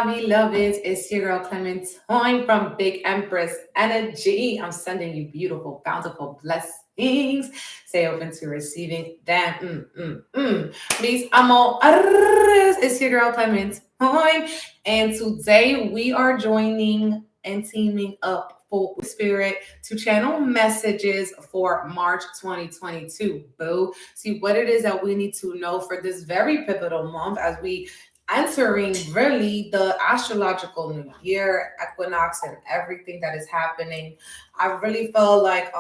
beloveds, it's your girl 𝐶𝐞𝐰 from Big Empress Energy. I'm sending you beautiful, bountiful blessings. Stay open to receiving them. Mis amores, it's your girl 𝐶𝐞𝐰, and today we are joining and teaming up for Spirit to channel messages for March 2022. Boo. See what it is that we need to know for this very pivotal month as we entering really the astrological new year, equinox, and everything that is happening. I really felt like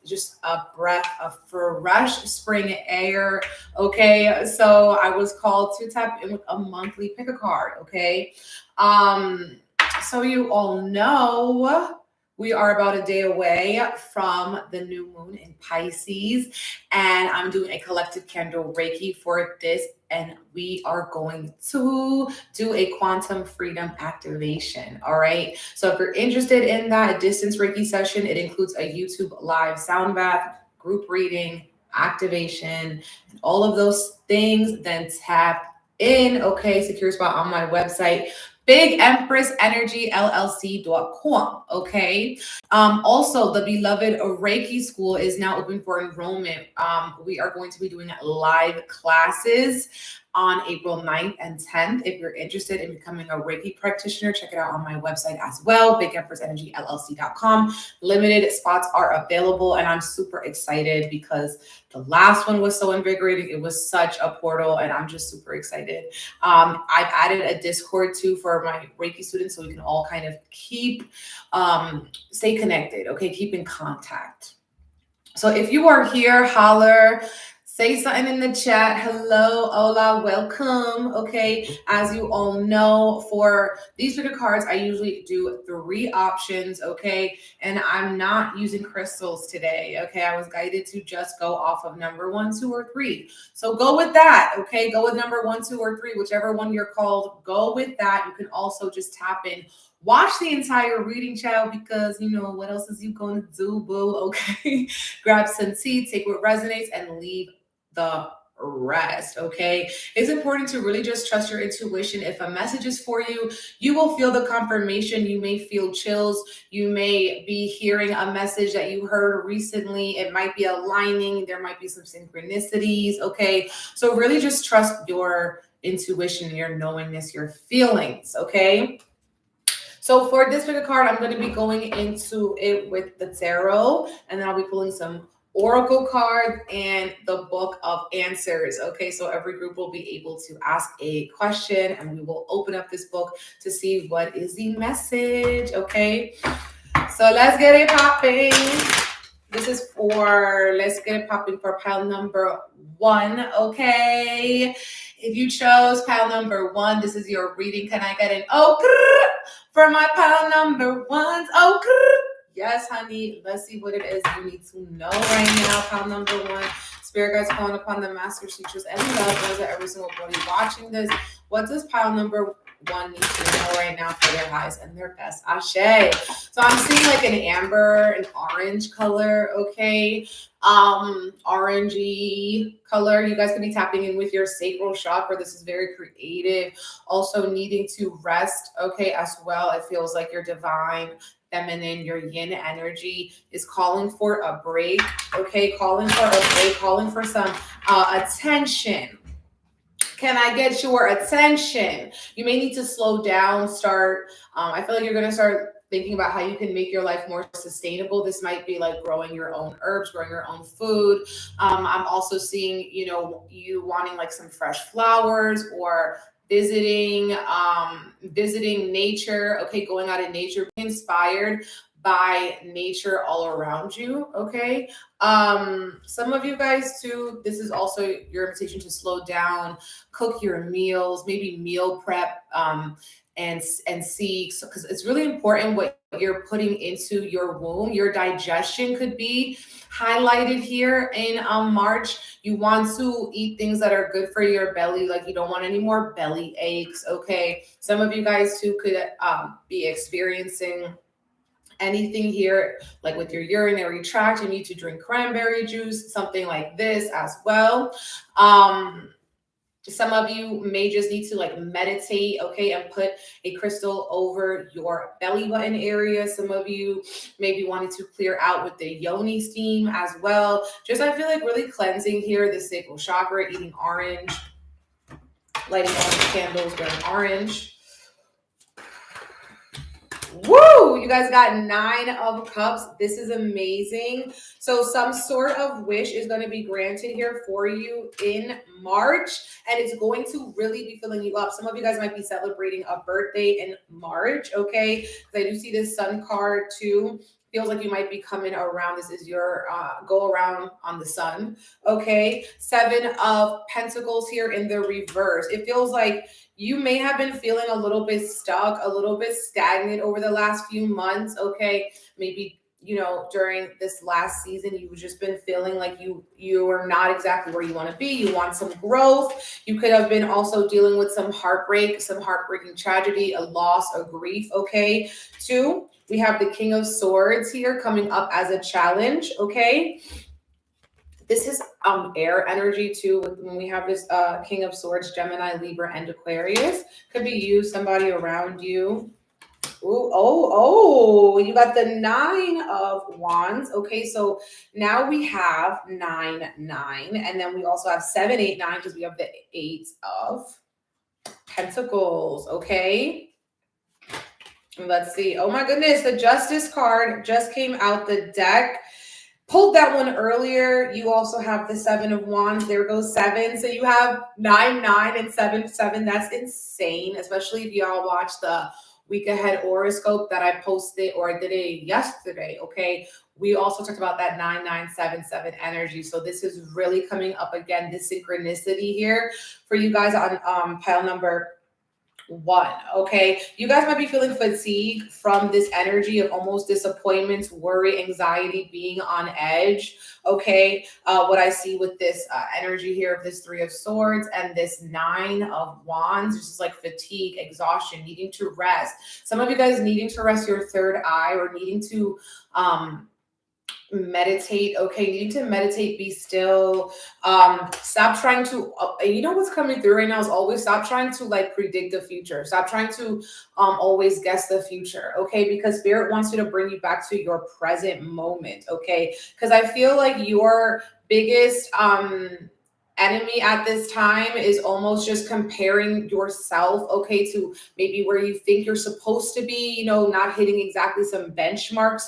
just a breath of fresh spring air. Okay, so I was called to tap in with a monthly pick a card. Okay, so you all know we are about a day away from the new moon in Pisces, and I'm doing a collective candle Reiki for this. And we are going to do a quantum freedom activation. All right. So if you're interested in that distance Reiki session, it includes a YouTube live sound bath, group reading, activation, and all of those things. Then tap in. Okay. Secure spot on my website, bigempressenergy.com. Okay. Also, the beloved Reiki School is now open for enrollment. We are going to be doing live classes on April 9th and 10th. If you're interested in becoming a Reiki practitioner, check it out on my website as well, bigempressenergy.com. Limited spots are available, and I'm super excited because the last one was so invigorating. It was such a portal, and I'm just super excited. I've added a Discord too for my Reiki students, so we can all kind of stay connected. Okay, keep in contact. So if you are here, holler. Say something in the chat. Hello, hola, welcome. Okay, as you all know, for these pick of cards, I usually do 3 options. Okay, and I'm not using crystals today. Okay, I was guided to just go off of number 1, 2, or 3. So go with that. Okay, go with number 1, 2, or 3, whichever one you're called. Go with that. You can also just tap in. Watch the entire reading, child, because you know what else is you going to do, boo? Okay, grab some tea, take what resonates, and leave the rest. Okay, it's important to really just trust your intuition. If a message is for you, you will feel the confirmation. You may feel chills. You may be hearing a message that you heard recently. It might be aligning. There might be some synchronicities. Okay, so really just trust your intuition, your knowingness, your feelings. Okay. So for this pick a card, I'm going to be going into it with the tarot, and then I'll be pulling some oracle cards and the book of answers. Okay, so every group will be able to ask a question, and we will open up this book to see what is the message. Okay, so let's get it popping. This is for, let's get it popping for pile number 1. Okay, if you chose pile number 1, this is your reading. Can I get an for my pile number 1s? Yes, honey. Let's see what it is you need to know right now. Pile number 1. Spirit guides calling upon the master teachers and loved ones of every single body watching this. What does pile number 1 need to know right now for their highs and their best? Ashe. So I'm seeing like an amber, an orange color. Okay. Orangey color. You guys can be tapping in with your sacral chakra. This is very creative. Also needing to rest. Okay, as well. It feels like your divine feminine, your yin energy is calling for a break. Okay, calling for a break, calling for some attention. Can I get your attention? You may need to slow down, start. I feel like you're going to start thinking about how you can make your life more sustainable. This might be like growing your own herbs, growing your own food. I'm also seeing, you wanting like some fresh flowers or visiting nature. Okay, going out in nature, being inspired by nature all around you. Okay, some of you guys too, this is also your invitation to slow down, cook your meals, maybe meal prep, and see, because it's really important what you're putting into your womb. Your digestion could be highlighted here in March. You want to eat things that are good for your belly, like you don't want any more belly aches. Okay, some of you guys too could be experiencing anything here, like with your urinary tract. You need to drink cranberry juice, something like this as well. Some of you may just need to like meditate, okay, and put a crystal over your belly button area. Some of you may be wanting to clear out with the yoni steam as well. Just, I feel like really cleansing here, the sacral chakra, eating orange, lighting orange candles, wearing orange. Woo! You guys got 9 of Cups. This is amazing. So some sort of wish is going to be granted here for you in March, and it's going to really be filling you up. Some of you guys might be celebrating a birthday in March, okay? Because I do see this Sun card too. Feels like you might be coming around. This is your go around on the sun, okay? 7 of Pentacles here in the reverse. It feels like you may have been feeling a little bit stuck, a little bit stagnant over the last few months, okay? Maybe, you know, during this last season, you've just been feeling like you are not exactly where you want to be. You want some growth. You could have been also dealing with some heartbreak, some heartbreaking tragedy, a loss, a grief, okay? 2, we have the King of Swords here coming up as a challenge, okay? This is air energy too. When we have this King of Swords, Gemini, Libra, and Aquarius. Could be you, somebody around you. Ooh, oh, you got the 9 of Wands. Okay, so now we have 9, 9. And then we also have 7, 8, 9 because we have the 8 of Pentacles. Okay. Let's see. Oh my goodness, the Justice card just came out the deck. Pulled that one earlier. You also have the 7 of Wands. There goes 7. So you have 9, 9, and 7, 7. That's insane, especially if y'all watch the week ahead horoscope that I posted, or I did it yesterday, okay? We also talked about that 9, 9, 7, 7 energy. So this is really coming up again, this synchronicity here for you guys on pile number 1, okay? You guys might be feeling fatigue from this energy of almost disappointments, worry, anxiety, being on edge, okay? What I see with this energy here of this 3 of Swords and this 9 of Wands, it's just like fatigue, exhaustion, needing to rest. Some of you guys needing to rest your third eye, or needing to meditate, okay? Needing to meditate, be still, stop trying to you know what's coming through right now is always stop trying to like predict the future. Stop trying to always guess the future, okay? Because Spirit wants you to bring you back to your present moment, okay? Because I feel like your biggest enemy at this time is almost just comparing yourself, okay, to maybe where you think you're supposed to be, you know, not hitting exactly some benchmarks,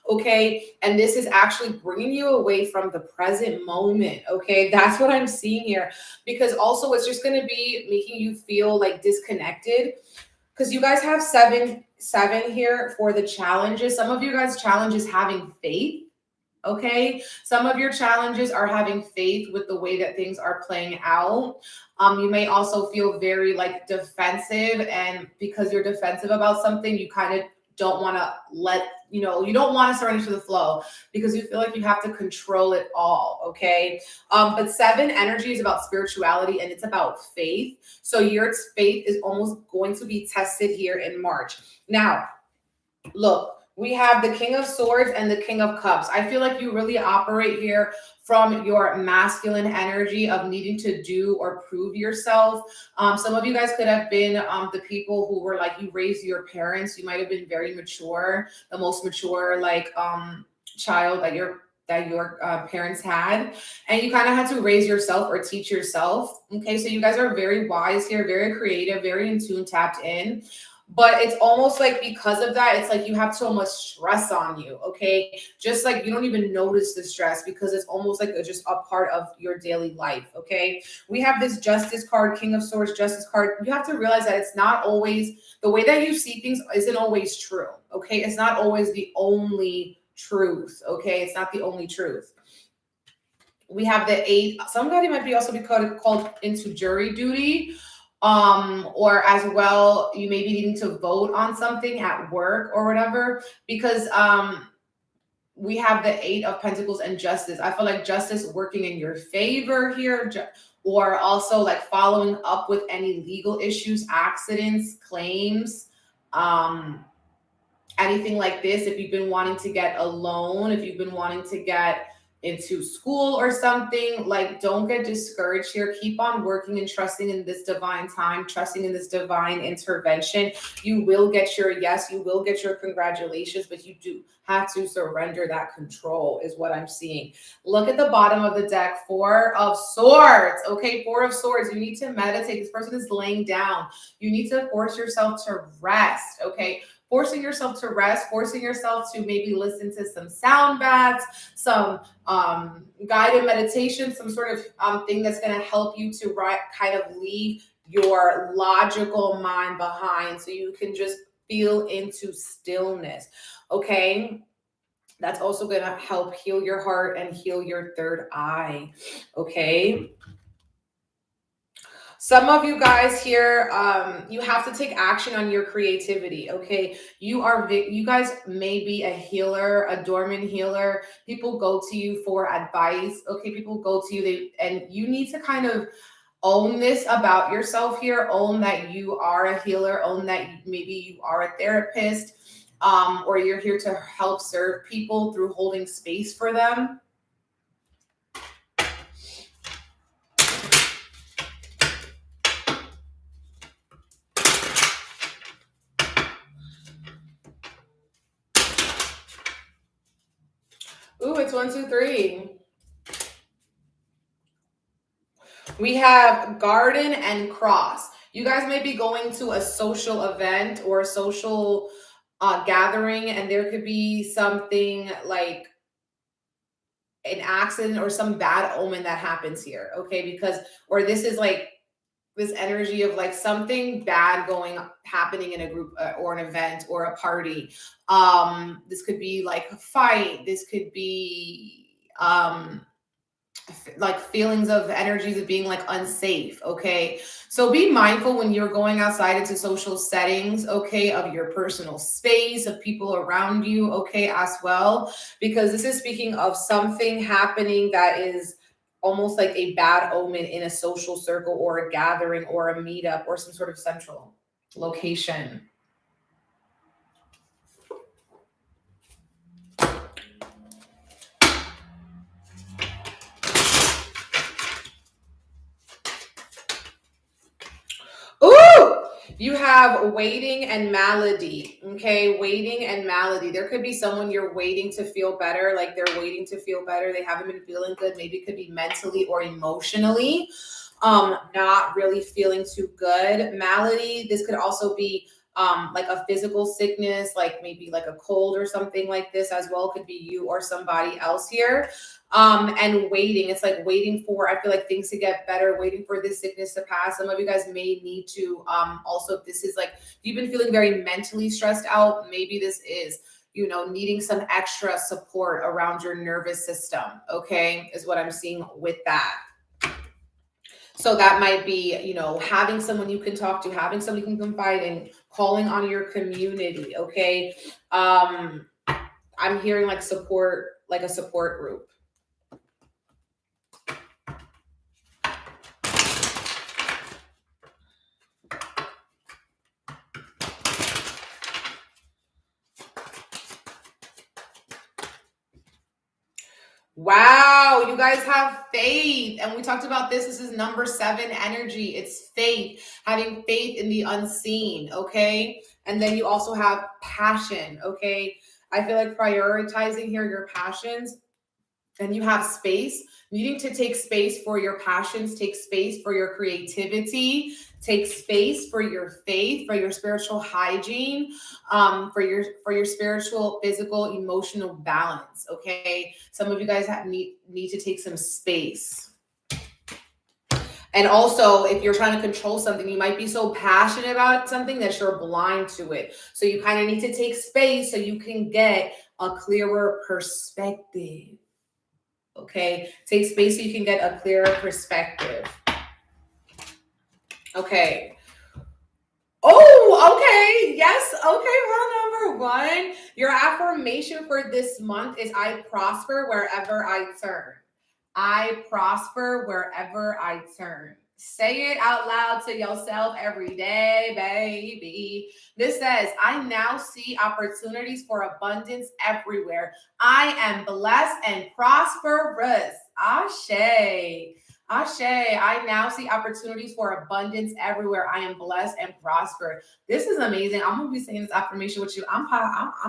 okay? And this is actually bringing you away from the present moment, okay? That's what I'm seeing here, because also it's just going to be making you feel like disconnected, because you guys have 7, 7 here for the challenges. Some of you guys' challenges having faith. Okay, some of your challenges are having faith with the way that things are playing out. You may also feel very like defensive, and because you're defensive about something, you kind of don't want to you don't want to surrender to the flow because you feel like you have to control it all. Okay, but 7 energy is about spirituality and it's about faith. So your faith is almost going to be tested here in March. Now, look. We have the King of Swords and the King of Cups. I feel like you really operate here from your masculine energy of needing to do or prove yourself. Some of you guys could have been the people who were like, you raised your parents. You might have been very mature, the most mature like child that your parents had, and you kind of had to raise yourself or teach yourself. Okay, so you guys are very wise here, very creative, very in tune, tapped in. But it's almost like because of that, it's like you have so much stress on you, okay? Just like you don't even notice the stress because it's almost like just a part of your daily life, okay? We have this Justice card, King of Swords, Justice card. You have to realize that it's not always, the way that you see things isn't always true, okay? It's not always the only truth, okay? It's not the only truth. We have the 8. Somebody might be also be called into jury duty. Or as well, you may be needing to vote on something at work or whatever, because we have the 8 of Pentacles and Justice. I feel like Justice working in your favor here, or also like following up with any legal issues, accidents, claims, anything like this. If you've been wanting to get a loan, if you've been wanting to get into school or something, like don't get discouraged here. Keep on working and trusting in this divine time, trusting in this divine intervention. You will get your yes, you will get your congratulations, but you do have to surrender that control is what I'm seeing. Look at the bottom of the deck, 4 of Swords. Okay, 4 of Swords. You need to meditate. This person is laying down. You need to force yourself to rest. Okay, forcing yourself to rest, forcing yourself to maybe listen to some sound baths, some guided meditation, some sort of thing that's going to help you to kind of leave your logical mind behind so you can just feel into stillness. Okay, that's also going to help heal your heart and heal your third eye. Okay, some of you guys here, you have to take action on your creativity. Okay, you guys may be a healer, a dormant healer. People go to you for advice. Okay, people go to you, and you need to kind of own this about yourself here. Own that you are a healer. Own that maybe you are a therapist, or you're here to help serve people through holding space for them. Ooh, it's 1, 2, 3. We have garden and cross. You guys may be going to a social event or a social gathering, and there could be something like an accident or some bad omen that happens here. Okay, or this is like this energy of like something bad happening in a group or an event or a party. This could be like a fight. This could be like feelings of energies of being like unsafe. Okay, so be mindful when you're going outside into social settings, okay, of your personal space, of people around you, okay, as well, because this is speaking of something happening that is almost like a bad omen in a social circle or a gathering or a meetup or some sort of central location. Ooh, you have waiting and malady. Okay, waiting and malady. There could be someone you're waiting to feel better, like they're waiting to feel better. They haven't been feeling good. Maybe it could be mentally or emotionally, not really feeling too good. Malady. This could also be like a physical sickness, like maybe like a cold or something like this as well. Could be you or somebody else here. And waiting. It's like waiting for, I feel like things to get better, waiting for this sickness to pass. Some of you guys may need to, also, if this is like, you've been feeling very mentally stressed out, maybe this is, needing some extra support around your nervous system. Okay, is what I'm seeing with that. So that might be, having someone you can talk to, having someone you can confide in, calling on your community. Okay. I'm hearing like support, like a support group. Wow, you guys have faith. And we talked about this. This is number 7 energy. It's faith, having faith in the unseen. Okay. And then you also have passion. Okay. I feel like prioritizing here your passions. And you have space, needing to take space for your passions, take space for your creativity, take space for your faith, for your spiritual hygiene, for your spiritual, physical, emotional balance. Okay, some of you guys need to take some space. And also, if you're trying to control something, you might be so passionate about something that you're blind to it. So you kind of need to take space so you can get a clearer perspective. Okay, take space so you can get a clearer perspective. Okay. Oh, okay. Yes. Okay. Rule number 1. Your affirmation for this month is I prosper wherever I turn. I prosper wherever I turn. Say it out loud to yourself every day, baby. This says, I now see opportunities for abundance everywhere. I am blessed and prosperous. Ashe. Ashe. I now see opportunities for abundance everywhere. I am blessed and prosper. This is amazing. I'm gonna be saying this affirmation with you. I'm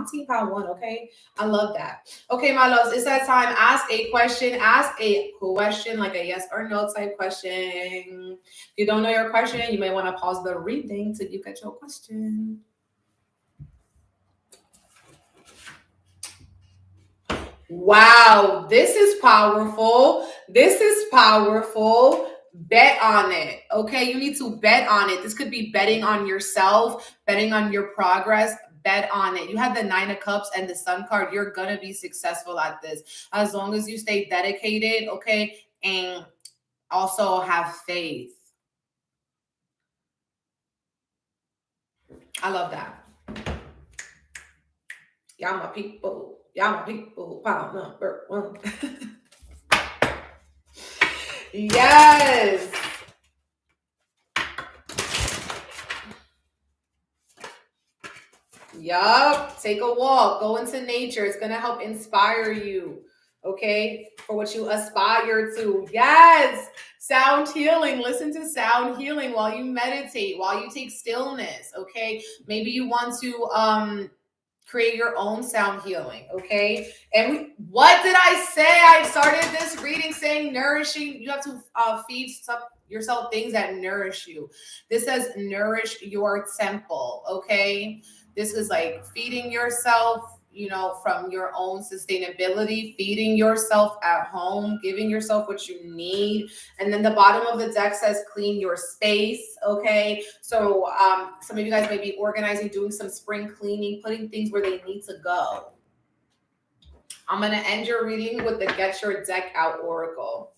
team power one. Okay, I love that. Okay, my loves, it's that time. Ask a question. Ask a question, like a yes or no type question. If you don't know your question, you may want to pause the reading till you get your question. Wow, this is powerful. This is powerful. Bet on it. Okay, you need to bet on it. This could be betting on yourself, betting on your progress. Bet on it. You have the 9 of Cups and the Sun card. You're gonna be successful at this as long as you stay dedicated. Okay, and also have faith. I love that. Y'all my people. Y'all my people. Pound number one. Yes. Yup. Take a walk. Go into nature. It's going to help inspire you. Okay. For what you aspire to. Yes. Sound healing. Listen to sound healing while you meditate, while you take stillness. Okay. Maybe you want to, create your own sound healing, okay? And what did I say? I started this reading saying nourishing. You have to feed yourself things that nourish you. This says nourish your temple, okay? This is like feeding yourself, you know, from your own sustainability, feeding yourself at home, giving yourself what you need. And then the bottom of the deck says clean your space, okay? So some of you guys may be organizing, doing some spring cleaning, putting things where they need to go. I'm going to end your reading with the Get Your Deck Out Oracle.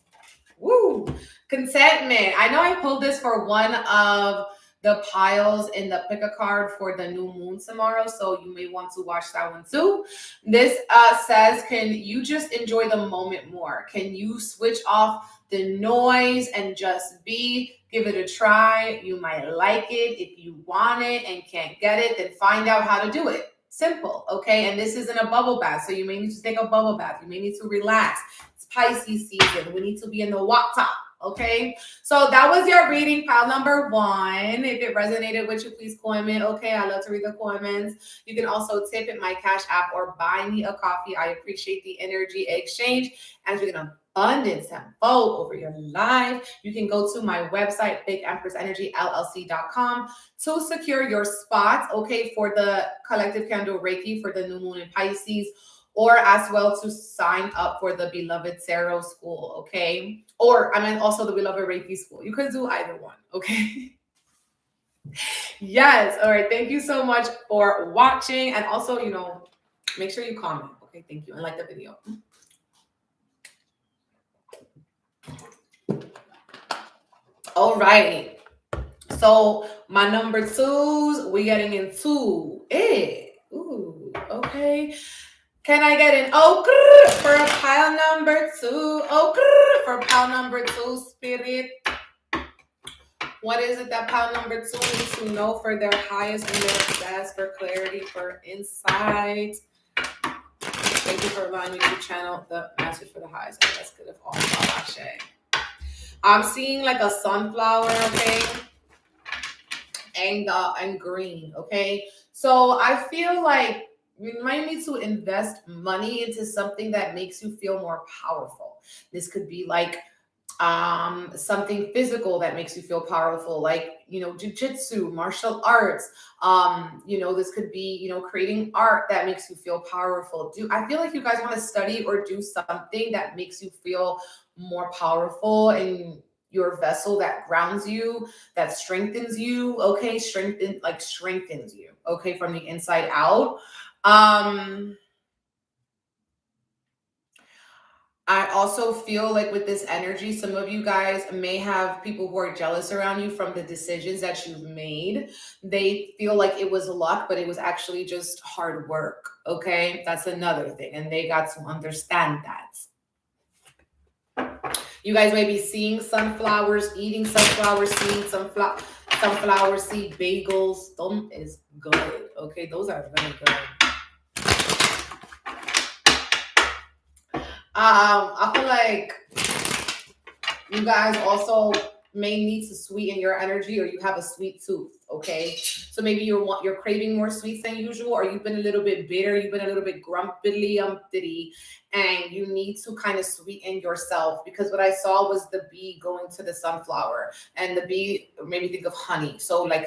Woo! Contentment. I know I pulled this for one of the piles in the pick a card for the new moon tomorrow, so you may want to watch that one too. This says, can you just enjoy the moment more? Can you switch off the noise and just be? Give it a try. You might like it. If you want it and can't get it, then find out how to do it. Simple, okay? And this isn't a bubble bath, so you may need to take a bubble bath. You may need to relax. It's Pisces season. We need to be in the walk top. Okay, so that was your reading, pile number 1. If it resonated with you, please comment. Okay, I love to read the comments. You can also tip at my Cash App or buy me a coffee. I appreciate the energy exchange. As you're gonna abundance and flow over your life, you can go to my website, bigempressenergyllc.com, to secure your spot, okay, for the collective candle Reiki for the new moon in Pisces, or as well to sign up for the Beloved Tarot School, okay? Or, I mean, also the Beloved Reiki School. You could do either one, okay? Yes, all right. Thank you so much for watching. And also, you know, make sure you comment, okay? Thank you, and like the video. All right. So, my number 2s, we're getting into it. Ooh, okay. Can I get an for a pile number 2? For pile number 2, spirit. What is it that pile number 2 needs to know for their highest and their best, for clarity, for insight? Thank you for allowing me to channel the message for the highest and best good of all. I'm seeing like a sunflower, okay? And green, okay? So I feel like you might need to invest money into something that makes you feel more powerful. This could be like something physical that makes you feel powerful, like, you know, jujitsu, martial arts. You know, this could be, you know, creating art that makes you feel powerful. I feel like you guys want to study or do something that makes you feel more powerful in your vessel, that grounds you, that strengthens you, okay? Strengthens you, okay, from the inside out. I also feel like with this energy, some of you guys may have people who are jealous around you from the decisions that you've made. They feel like it was luck, but it was actually just hard work, okay? That's another thing, and they got to understand that. You guys may be seeing sunflowers, eating sunflowers, seeing sunflower seed bagels. Them is good. Okay, those are very good. I feel like you guys also may need to sweeten your energy, or you have a sweet tooth. Okay, so maybe you're craving more sweets than usual, or you've been a little bit bitter, you've been a little bit grumpily umptity, and you need to kind of sweeten yourself, because what I saw was the bee going to the sunflower, and the bee made me think of honey. So like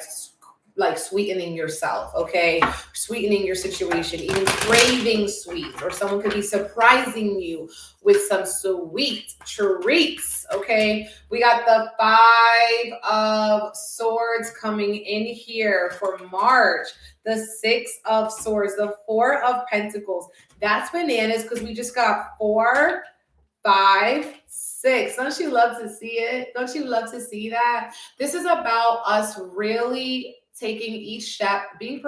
sweetening yourself, okay? Sweetening your situation, even craving sweet, or someone could be surprising you with some sweet treats, okay? We got the 5 of Swords coming in here for March, the 6 of Swords, the 4 of Pentacles. That's bananas, because we just got 4, 5, 6. Don't you love to see it? Don't you love to see that? This is about us really taking each step, being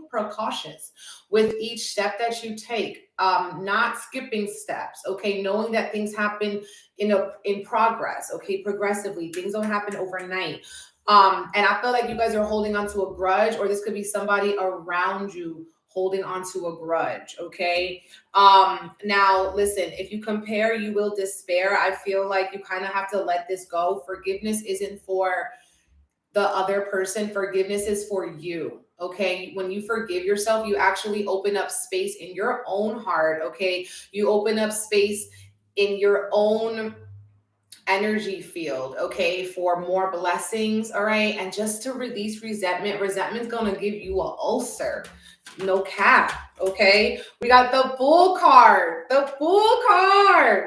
precautious with each step that you take, not skipping steps, okay? Knowing that things happen in progress, okay? Progressively, things don't happen overnight. And I feel like you guys are holding on to a grudge, or this could be somebody around you holding on to a grudge, okay? Now listen, if you compare, you will despair. I feel like you kind of have to let this go. Forgiveness isn't for the other person, forgiveness is for you, okay? When you forgive yourself, you actually open up space in your own heart, okay? You open up space in your own energy field, okay, for more blessings, all right? And just to release resentment. Resentment's gonna give you an ulcer, no cap, okay? We got the Fool card,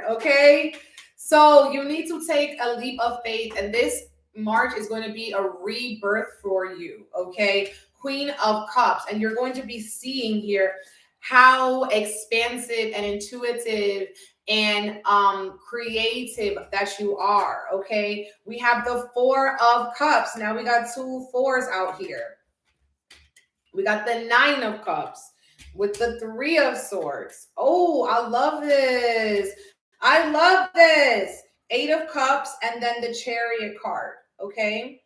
okay? So you need to take a leap of faith, and this March is going to be a rebirth for you, okay? Queen of Cups, and you're going to be seeing here how expansive and intuitive and creative that you are, okay? We have the 4 of Cups. Now we got 2 4s out here. We got the 9 of Cups with the 3 of Swords. Oh, I love this. I love this. 8 of Cups, and then the Chariot card, okay?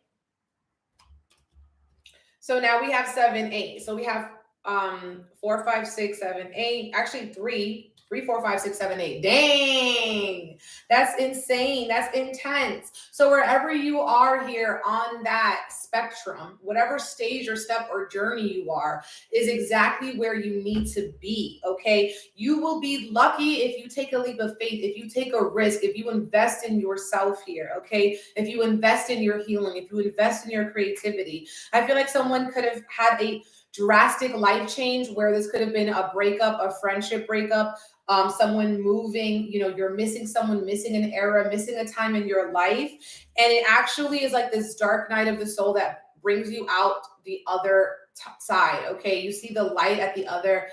So now we have 7, 8. So we have 4, 5, 6, 7, 8. Actually 3, 4, 5, 6, 7, 8. Dang, that's insane. That's intense. So wherever you are here on that spectrum, whatever stage or step or journey you are, is exactly where you need to be, okay? You will be lucky if you take a leap of faith, if you take a risk, if you invest in yourself here, okay? If you invest in your healing, if you invest in your creativity. I feel like someone could have had a drastic life change where this could have been a breakup, a friendship breakup, someone moving, you know, you're missing someone, missing an era, missing a time in your life. And it actually is like this dark night of the soul that brings you out the other side, okay? You see the light at the other,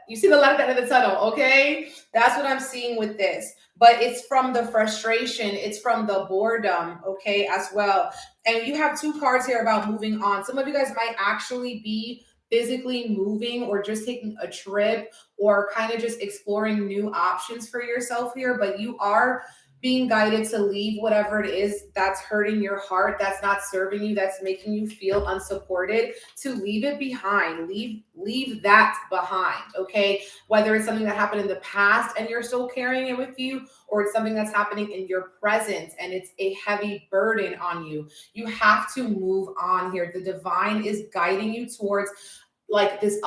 you see the light at the end of the tunnel, okay? That's what I'm seeing with this. But it's from the frustration, it's from the boredom, okay, as well. And you have 2 cards here about moving on. Some of you guys might actually be physically moving, or just taking a trip, or kind of just exploring new options for yourself here, but you are being guided to leave whatever it is that's hurting your heart, that's not serving you, that's making you feel unsupported, to leave it behind. Leave that behind, okay? Whether it's something that happened in the past and you're still carrying it with you, or it's something that's happening in your present and it's a heavy burden on you. You have to move on here. The divine is guiding you towards like this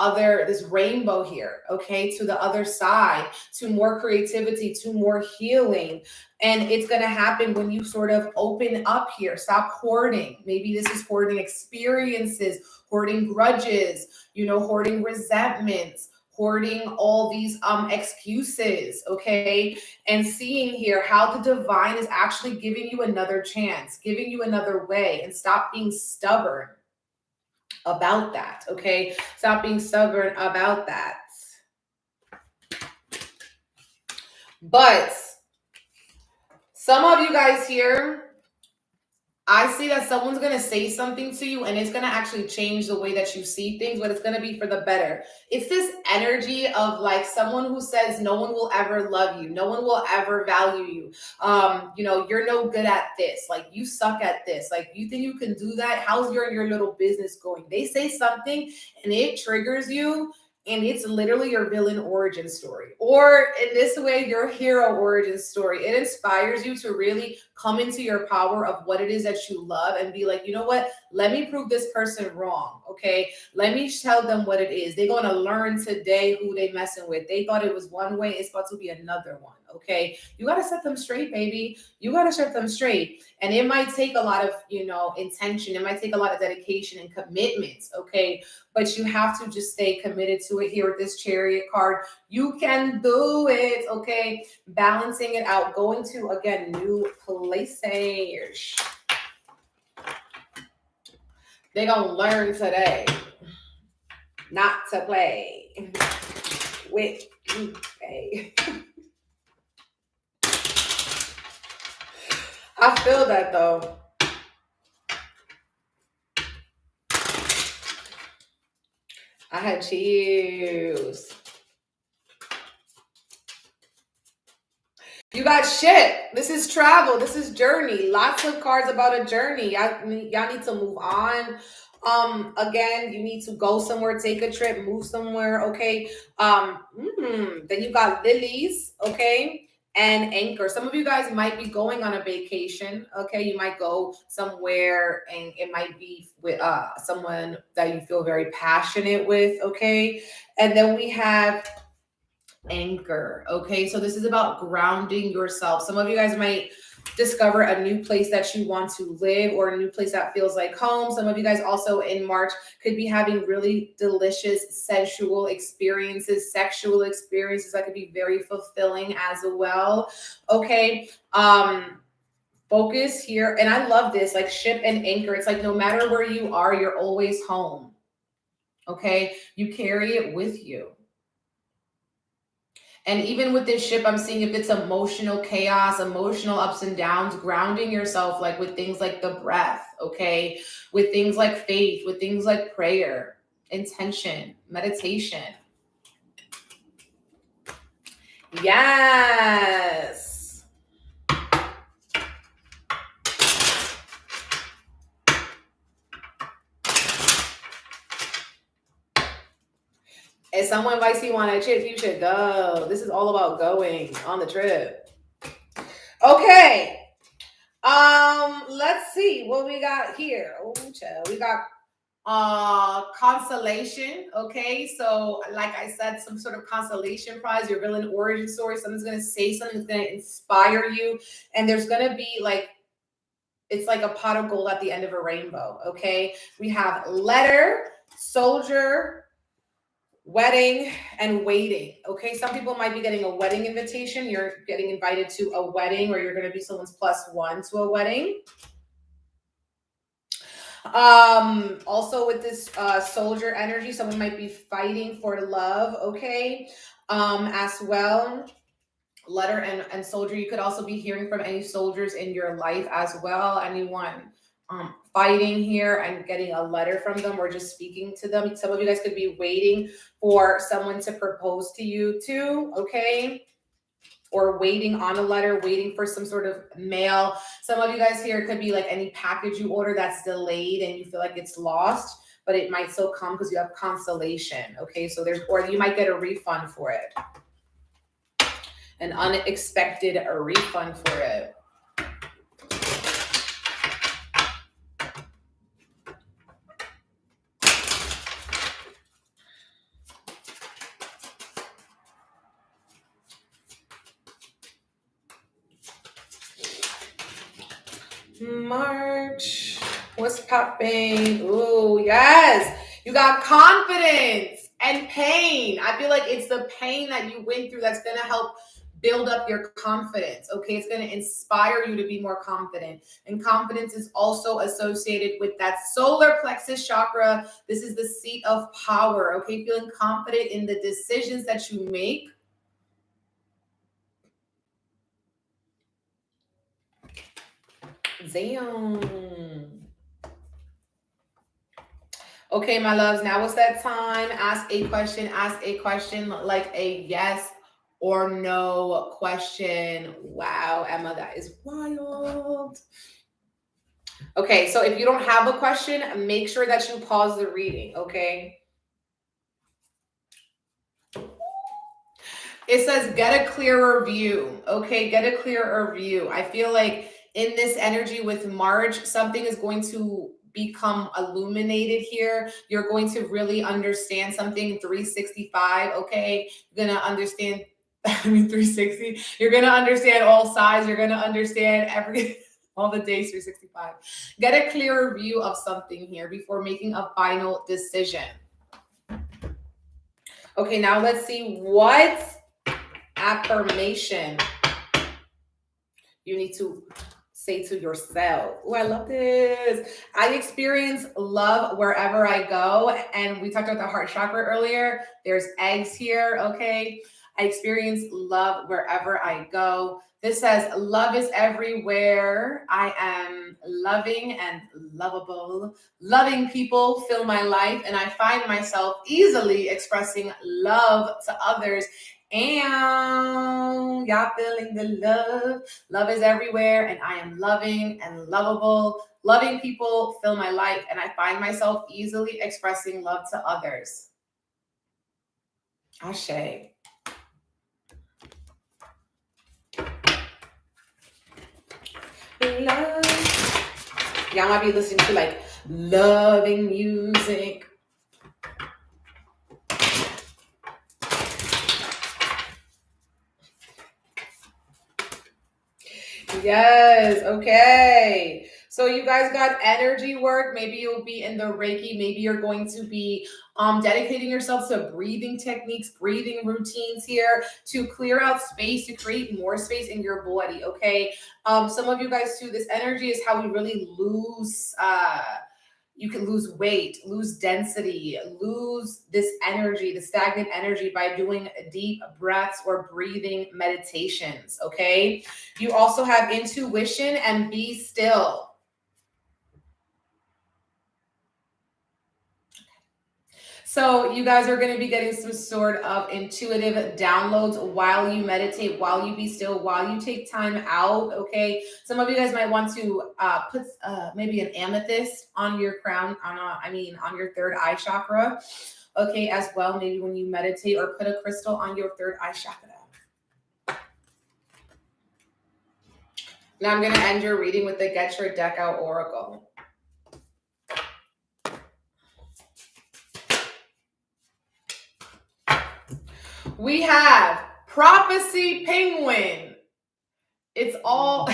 rainbow here, okay, to the other side, to more creativity, to more healing. And it's going to happen when you sort of open up here. Stop hoarding. Maybe this is hoarding experiences, hoarding grudges, you know, hoarding resentments, hoarding all these excuses, okay? And seeing here how the divine is actually giving you another chance, giving you another way, and stop being stubborn about that, okay? Stop being stubborn about that. But some of you guys here, I see that someone's going to say something to you and it's going to actually change the way that you see things, but it's going to be for the better. It's this energy of like someone who says no one will ever love you. No one will ever value you. You're no good at this. Like you suck at this. Like you think you can do that? How's your little business going? They say something and it triggers you. And it's literally your villain origin story. Or in this way, your hero origin story. It inspires you to really come into your power of what it is that you love and be like, you know what? Let me prove this person wrong. Okay. Let me tell them what it is. They're going to learn today who they messing with. They thought it was one way. It's about to be another one. Okay. You got to set them straight, baby. You got to set them straight. And it might take a lot of, intention. It might take a lot of dedication and commitment. Okay. But you have to just stay committed to it. Here with this Chariot card, you can do it. Okay. Balancing it out, going to, again, new places. They're going to learn today not to play with you. Okay. I feel that though. I had chills. You got shit. This is travel. This is journey. Lots of cards about a journey. Y'all need to move on. Again, you need to go somewhere, take a trip, move somewhere. Okay. Then you got lilies. Okay. And anchor. Some of you guys might be going on a vacation. Okay. You might go somewhere and it might be with someone that you feel very passionate with. Okay. And then we have anchor. Okay, so this is about grounding yourself. Some of you guys might discover a new place that you want to live or a new place that feels like home. Some of you guys also in March could be having really delicious sensual experiences, sexual experiences that could be very fulfilling as well. Okay. Focus here. And I love this, like ship and anchor. It's like no matter where you are, you're always home. Okay. You carry it with you. And even with this ship, I'm seeing if it's emotional chaos, emotional ups and downs, grounding yourself, like with things like the breath, okay? With things like faith, with things like prayer, intention, meditation. Yes. If someone invites you on a trip, you should go. This is all about going on the trip. Okay. Let's see what we got here. Oh, child. We got consolation. Okay, so like I said, some sort of consolation prize, your villain origin story. Someone's gonna say something that's gonna inspire you, and there's gonna be like, it's like a pot of gold at the end of a rainbow. Okay, we have letter, soldier, wedding, and waiting. Okay, some people might be getting a wedding invitation. You're getting invited to a wedding, or you're going to be someone's +1 to a wedding. Also with this soldier energy, someone might be fighting for love. Okay, as well. Letter and soldier, you could also be hearing from any soldiers in your life as well. Anyone fighting here and getting a letter from them or just speaking to them. Some of you guys could be waiting for someone to propose to you too. Okay, or waiting on a letter, waiting for some sort of mail. Some of you guys here could be like any package you order that's delayed and you feel like it's lost, but it might still come because you have consolation. Okay, so or you might get a refund for it. An unexpected refund for it. March. What's popping? Ooh, yes. You got confidence and pain. I feel like it's the pain that you went through that's going to help build up your confidence. Okay, it's going to inspire you to be more confident. And confidence is also associated with that solar plexus chakra. This is the seat of power. Okay, feeling confident in the decisions that you make. Damn. Okay, my loves, now it's that time. Ask a question like a yes or no question. Wow, Emma, that is wild. Okay, so if you don't have a question, make sure that you pause the reading, okay? It says, get a clearer view. Okay, get a clearer view. I feel like in this energy with March, something is going to become illuminated here. You're going to really understand something 365, okay? You're going to understand, 360. You're going to understand all sides. You're going to understand all the days 365. Get a clearer view of something here before making a final decision. Okay, now let's see what affirmation you need to say to yourself. Oh, I love this. I experience love wherever I go. And we talked about the heart chakra earlier. There's eggs here, okay? I experience love wherever I go. This says, love is everywhere. I am loving and lovable. Loving people fill my life, and I find myself easily expressing love to others. And y'all feeling the love. Love is everywhere, and I am loving and lovable. Loving people fill my life, and I find myself easily expressing love to others. Ashe. Love. Y'all might be listening to like loving music. Yes, okay. So you guys got energy work. Maybe you'll be in the Reiki. Maybe you're going to be dedicating yourself to breathing techniques, breathing routines here to clear out space, to create more space in your body, okay? Some of you guys too, this energy is how we really lose you can lose weight, lose density, lose this energy, the stagnant energy by doing deep breaths or breathing meditations, okay? You also have intuition and be still. So you guys are going to be getting some sort of intuitive downloads while you meditate, while you be still, while you take time out, okay? Some of you guys might want to put maybe an amethyst on your crown, on your third eye chakra, okay, as well, maybe when you meditate, or put a crystal on your third eye chakra. Now I'm going to end your reading with the Get Your Deck Out Oracle. We have Prophecy Penguin. It is all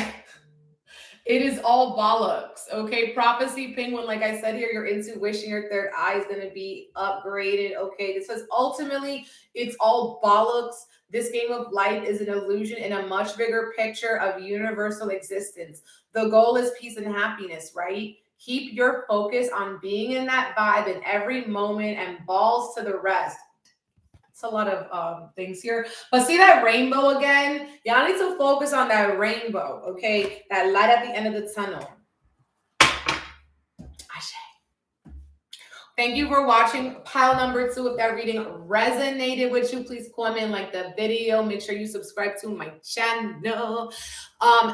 bollocks, okay? Prophecy Penguin, like I said here, your intuition, your third eye is going to be upgraded, okay? This says ultimately, it's all bollocks. This game of life is an illusion in a much bigger picture of universal existence. The goal is peace and happiness, right? Keep your focus on being in that vibe in every moment and balls to the rest. It's a lot of things here. But see that rainbow again? Y'all need to focus on that rainbow, okay? That light at the end of the tunnel. Ashe. Thank you for watching pile number 2. If that reading resonated with you, please comment, like the video. Make sure you subscribe to my channel.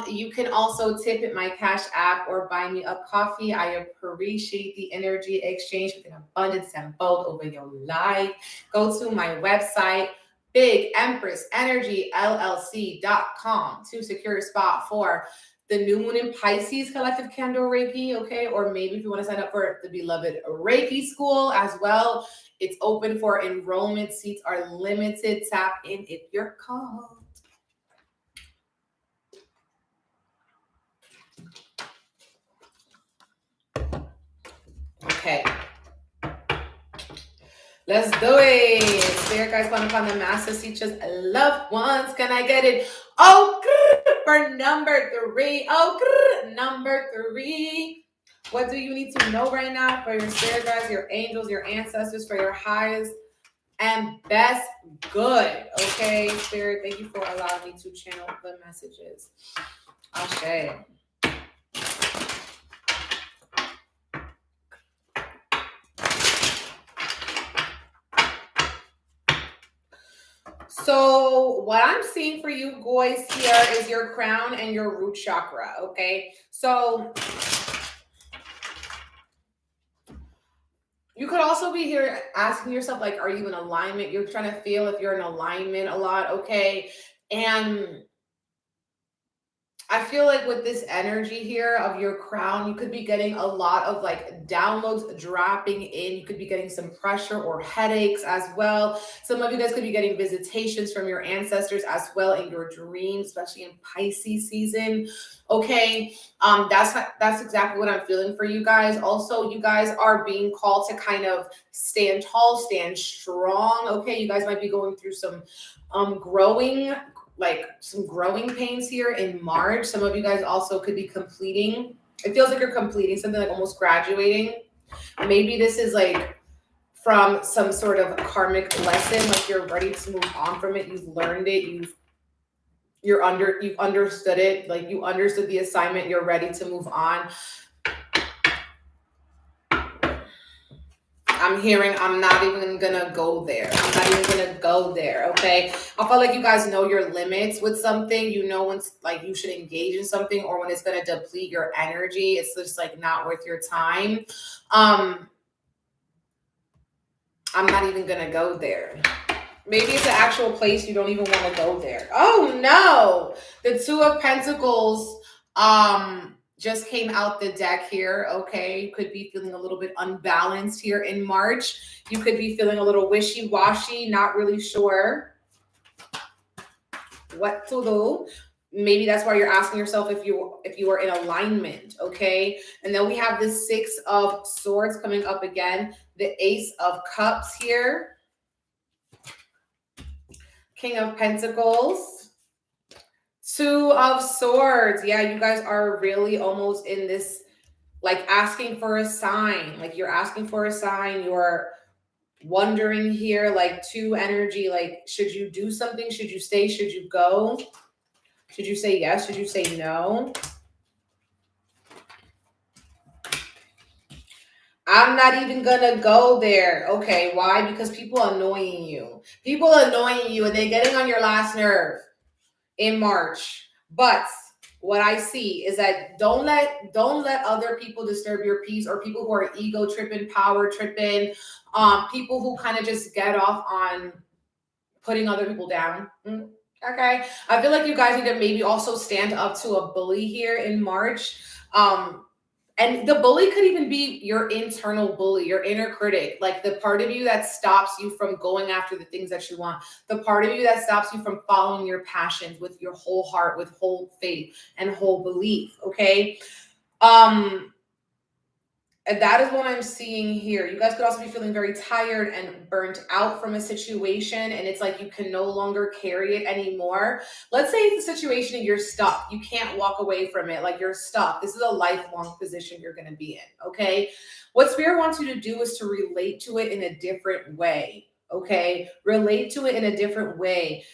You can also tip at my Cash App or buy me a coffee. I appreciate the energy exchange with an abundance and bold over your life. Go to my website, bigempressenergy.com, to secure a spot for the new moon in Pisces collective candle Reiki, okay? Or maybe if you want to sign up for the beloved Reiki school as well, it's open for enrollment. Seats are limited. Tap in if you're called. Okay. Let's do it. Spirit guys, calling upon the master teachers, loved ones. Can I get it? Oh, for number 3. Oh, number 3. What do you need to know right now for your spirit guys, your angels, your ancestors, for your highest and best good? Okay, Spirit, thank you for allowing me to channel the messages. Ashe. So what I'm seeing for you guys here is your crown and your root chakra, okay? So you could also be here asking yourself, like, are you in alignment? You're trying to feel if you're in alignment a lot, okay? And I feel like with this energy here of your crown, you could be getting a lot of like downloads dropping in. You could be getting some pressure or headaches as well. Some of you guys could be getting visitations from your ancestors as well in your dreams, especially in Pisces season. Okay, that's exactly what I'm feeling for you guys. Also, you guys are being called to kind of stand tall, stand strong. Okay, you guys might be going through some growing pains here in March. Some of you guys also could be completing. It feels like you're completing something, like almost graduating. Maybe this is like from some sort of karmic lesson, like you're ready to move on from it. You've learned it. You've understood it. Like you understood the assignment. You're ready to move on. I'm hearing I'm not even gonna go there. I'm not even gonna go there, okay? I feel like you guys know your limits with something. You know when like you should engage in something or when it's gonna deplete your energy. It's just like not worth your time. I'm not even gonna go there. Maybe it's an actual place you don't even want to go there. Oh no! The Two of Pentacles just came out the deck here, okay? You could be feeling a little bit unbalanced here in March. You could be feeling a little wishy-washy, not really sure what to do. Maybe that's why you're asking yourself if you are in alignment, okay? And then we have the Six of Swords coming up again, the Ace of Cups here, King of Pentacles, Two of Swords. Yeah, you guys are really almost in this, like asking for a sign. Like you're asking for a sign. You're wondering here, like two energy, like should you do something? Should you stay? Should you go? Should you say yes? Should you say no? I'm not even gonna go there. Okay, why? Because people are annoying you. People are annoying you and they're getting on your last nerve in March. But what I see is that don't let other people disturb your peace, or people who are ego tripping, power tripping, people who kind of just get off on putting other people down. Okay, I feel like you guys need to maybe also stand up to a bully here in March. And the bully could even be your internal bully, your inner critic, like the part of you that stops you from going after the things that you want, the part of you that stops you from following your passions with your whole heart, with whole faith and whole belief, okay? And that is what I'm seeing here. You guys could also be feeling very tired and burnt out from a situation, and it's like you can no longer carry it anymore. Let's say it's a situation and you're stuck. You can't walk away from it. Like you're stuck. This is a lifelong position you're going to be in, okay? What Spirit wants you to do is to relate to it in a different way, okay? Relate to it in a different way.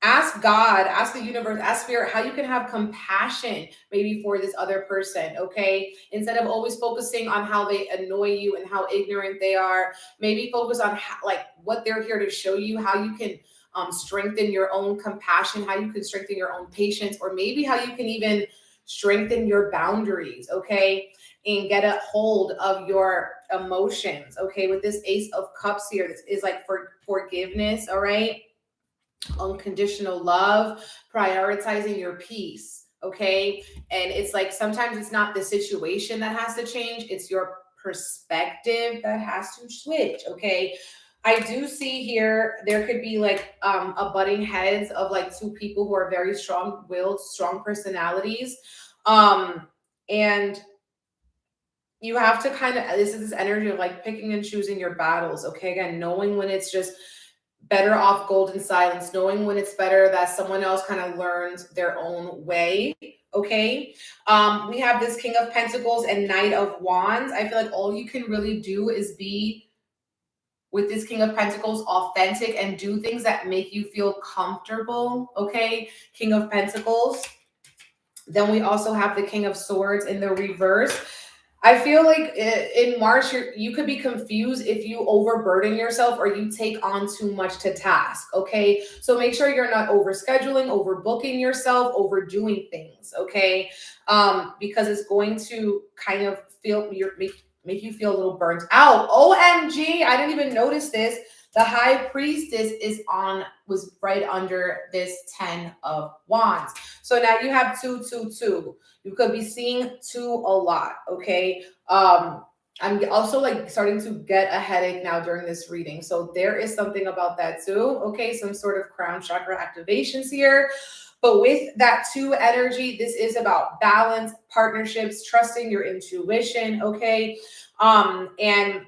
Ask God, ask the universe, ask Spirit how you can have compassion maybe for this other person, okay? Instead of always focusing on how they annoy you and how ignorant they are, maybe focus on how, like what they're here to show you, how you can strengthen your own compassion, how you can strengthen your own patience, or maybe how you can even strengthen your boundaries, okay? And get a hold of your emotions, okay? With this Ace of Cups here, this is like for forgiveness, all right? Unconditional love, prioritizing your peace, okay? And it's like sometimes it's not the situation that has to change, it's your perspective that has to switch, okay? I do see here there could be like a butting heads of like two people who are very strong-willed, strong personalities, and you have to kind of, this is this energy of like picking and choosing your battles, okay? Again, knowing when it's just better off golden silence, knowing when it's better that someone else kind of learns their own way, okay? We have this King of Pentacles and Knight of Wands. I feel like all you can really do is be, with this King of Pentacles, authentic and do things that make you feel comfortable, okay? King of Pentacles. Then we also have the King of Swords in the reverse. I feel like in March, you could be confused if you overburden yourself or you take on too much to task. Okay. So make sure you're not overscheduling, overbooking yourself, overdoing things. Okay. Because it's going to kind of make you feel a little burnt out. OMG. I didn't even notice this. The high priestess was right under this 10 of wands. So now you have 222. You could be seeing two a lot, okay? I'm also like starting to get a headache now during this reading. So there is something about that too, okay? Some sort of crown chakra activations here. But with that two energy, this is about balance, partnerships, trusting your intuition, okay? And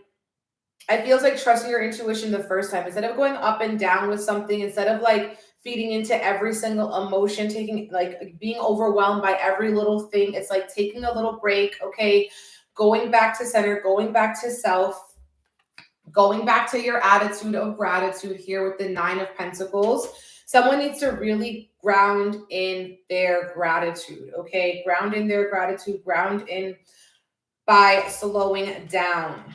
it feels like trusting your intuition the first time instead of going up and down with something, instead of like feeding into every single emotion, taking like being overwhelmed by every little thing. It's like taking a little break, okay? Going back to center, going back to self, going back to your attitude of gratitude here with the 9 of Pentacles. Someone needs to really ground in their gratitude, okay? Ground in their gratitude, ground in by slowing down.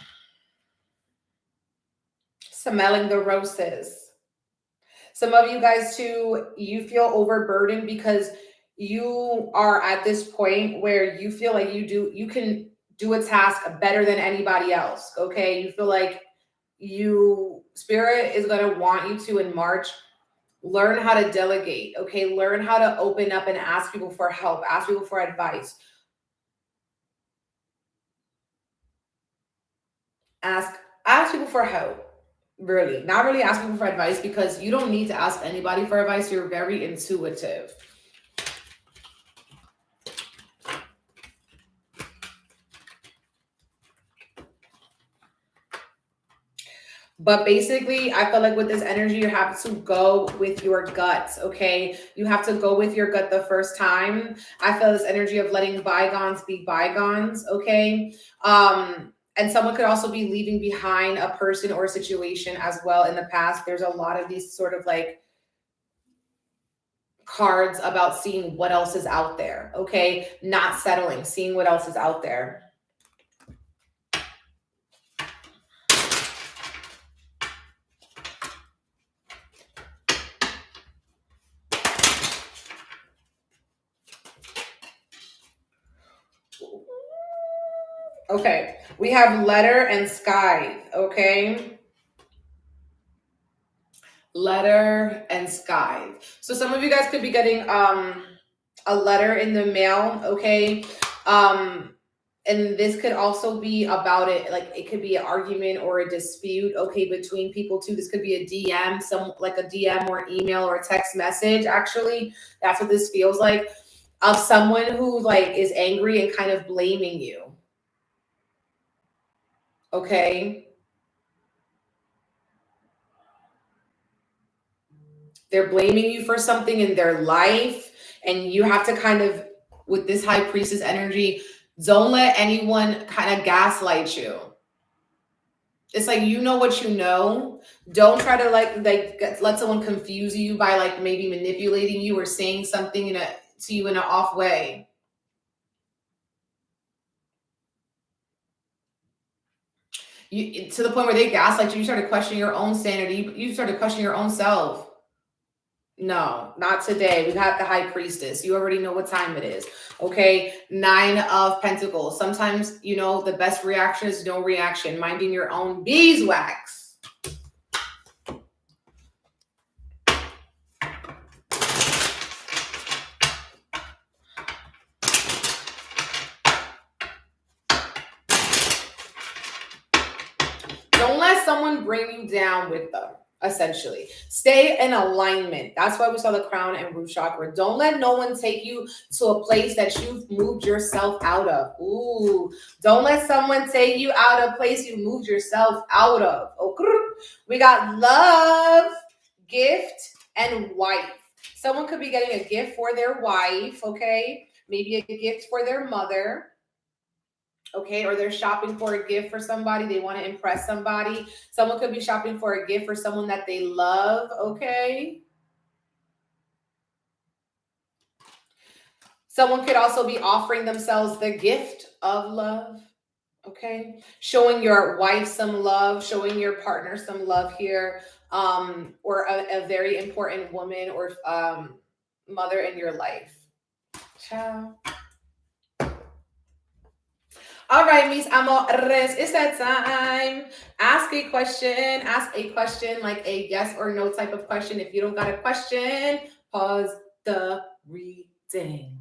Smelling the roses. Some of you guys too, you feel overburdened because you are at this point where you feel like you can do a task better than anybody else. Okay. You feel like spirit is going to want you to in March learn how to delegate. Okay. Learn how to open up and ask people for help, ask people for advice. Ask people for help. Really, not really asking people for advice, because you don't need to ask anybody for advice. You're very intuitive. But basically, I feel like with this energy, you have to go with your guts, okay? You have to go with your gut the first time. I feel this energy of letting bygones be bygones, okay? And someone could also be leaving behind a person or a situation as well in the past. There's a lot of these sort of like cards about seeing what else is out there, okay? Not settling, seeing what else is out there. Okay, we have letter and sky, okay? Letter and sky. So some of you guys could be getting a letter in the mail, okay? And this could also be about it, like it could be an argument or a dispute, okay, between people too. This could be a DM, like a DM or email or a text message. Actually, that's what this feels like, of someone who like is angry and kind of blaming you. Okay. They're blaming you for something in their life, and you have to kind of, with this high priestess energy, don't let anyone kind of gaslight you. It's like, you know what you know. Don't try to like let someone confuse you by like maybe manipulating you or saying something to you in an off way. To the point where they gaslight you, you started questioning your own sanity. You started questioning your own self. No, not today. We got the high priestess. You already know what time it is. Okay. 9 of Pentacles. Sometimes, the best reaction is no reaction. Minding your own beeswax. Don't let someone bring you down with them. Essentially, stay in alignment. That's why we saw the crown and root chakra. Don't let no one take you to a place that you've moved yourself out of. Ooh, don't let someone take you out of a place you moved yourself out of. Okay. We got love, gift, and wife. Someone could be getting a gift for their wife, okay? Maybe a gift for their mother. Okay, or they're shopping for a gift for somebody. They want to impress somebody. Someone could be shopping for a gift for someone that they love, okay? Someone could also be offering themselves the gift of love. Okay, showing your wife some love, showing your partner some love here, or a very important woman or mother in your life. Ciao. All right, mis amores, it's that time. Ask a question like a yes or no type of question. If you don't got a question, pause the reading.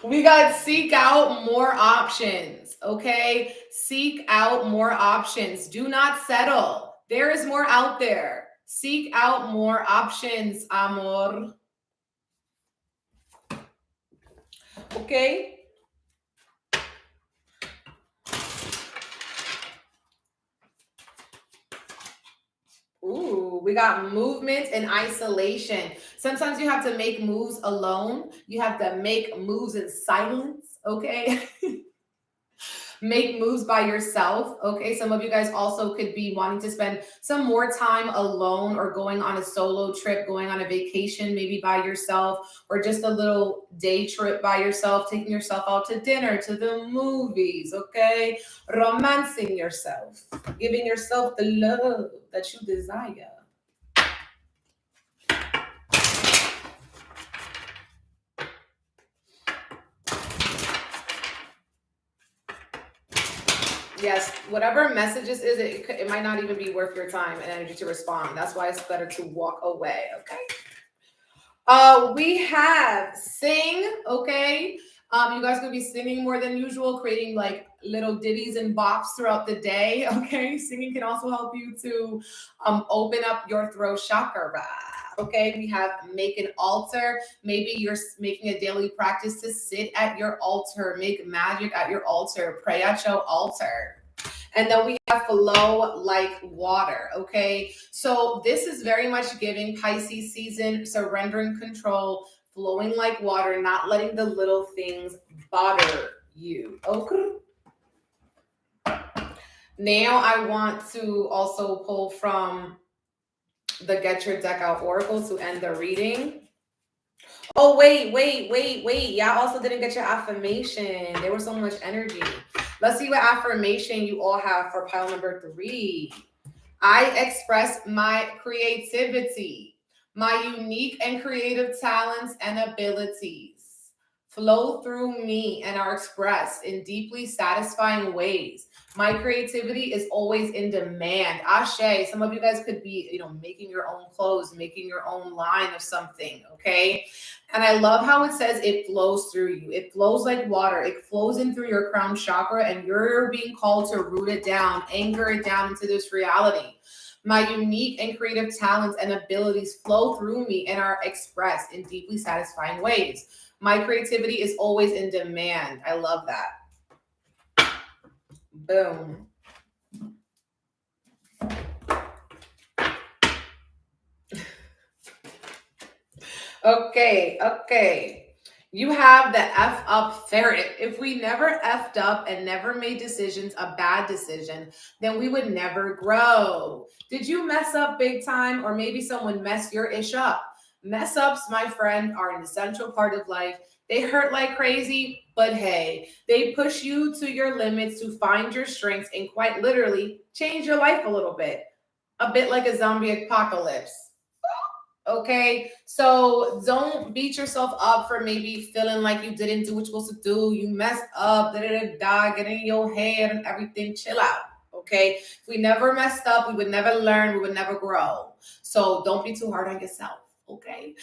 We got seek out more options, okay? Seek out more options. Do not settle. There is more out there. Seek out more options, amor. Okay? Ooh, we got movement and isolation. Sometimes you have to make moves alone. You have to make moves in silence, okay? Make moves by yourself. Okay, some of you guys also could be wanting to spend some more time alone or going on a solo trip, going on a vacation maybe by yourself, or just a little day trip by yourself, taking yourself out to dinner, to the movies. Okay, romancing yourself, giving yourself the love that you desire. Yes, whatever messages is, it might not even be worth your time and energy to respond. That's why it's better to walk away. Okay. We have sing. Okay. You guys could be singing more than usual, creating like little ditties and bops throughout the day. Okay. Singing can also help you to open up your throat chakra. Okay, we have make an altar. Maybe you're making a daily practice to sit at your altar, make magic at your altar, pray at your altar. And then we have flow like water. Okay, so this is very much giving Pisces season, surrendering control, flowing like water, not letting the little things bother you. Okay. Now I want to also pull from the Get Your Deck Out Oracle to end the reading. Oh, wait. Y'all also didn't get your affirmation. There was so much energy. Let's see what affirmation you all have for pile number 3. I express my creativity, my unique and creative talents and abilities flow through me and are expressed in deeply satisfying ways. My creativity is always in demand. Ashe, some of you guys could be, making your own clothes, making your own line of something, okay? And I love how it says it flows through you. It flows like water. It flows in through your crown chakra, and you're being called to root it down, anchor it down into this reality. My unique and creative talents and abilities flow through me and are expressed in deeply satisfying ways. My creativity is always in demand. I love that. Boom. Okay. You have the F up ferret. If we never effed up and never made decisions, a bad decision, then we would never grow. Did you mess up big time, or maybe someone messed your ish up? Mess ups, my friend, are an essential part of life. They hurt like crazy, but hey, they push you to your limits to find your strengths and quite literally change your life a little bit. A bit like a zombie apocalypse. Okay, so don't beat yourself up for maybe feeling like you didn't do what you're supposed to do. You messed up, get in your head and everything. Chill out. Okay, if we never messed up, we would never learn, we would never grow. So don't be too hard on yourself. Okay.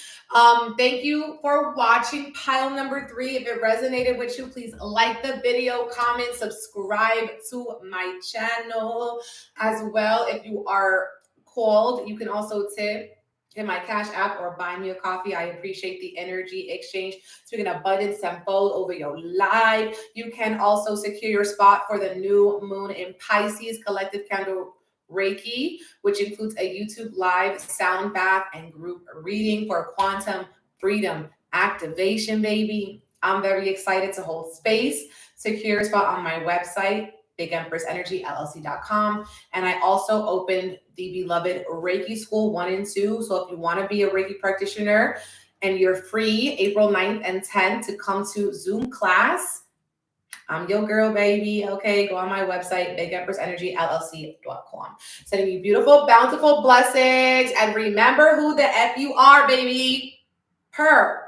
Thank you for watching pile number 3. If it resonated with you, please like the video, comment, subscribe to my channel as well. If you are called, you can also tip, hit my Cash App, or buy me a coffee. I appreciate the energy exchange. Speaking of abundance tenfold over your life, you can also secure your spot for the new moon in Pisces collective candle Reiki, which includes a YouTube live sound bath and group reading for quantum freedom activation, baby. I'm very excited to hold space. Secure your spot on my website, bigempressenergyllc.com. And I also opened the beloved Reiki School 1 and 2. So if you want to be a Reiki practitioner and you're free April 9th and 10th to come to Zoom class, I'm your girl, baby. Okay, go on my website, bigempressenergyllc.com. Sending you beautiful, bountiful blessings. And remember who the F you are, baby. Per.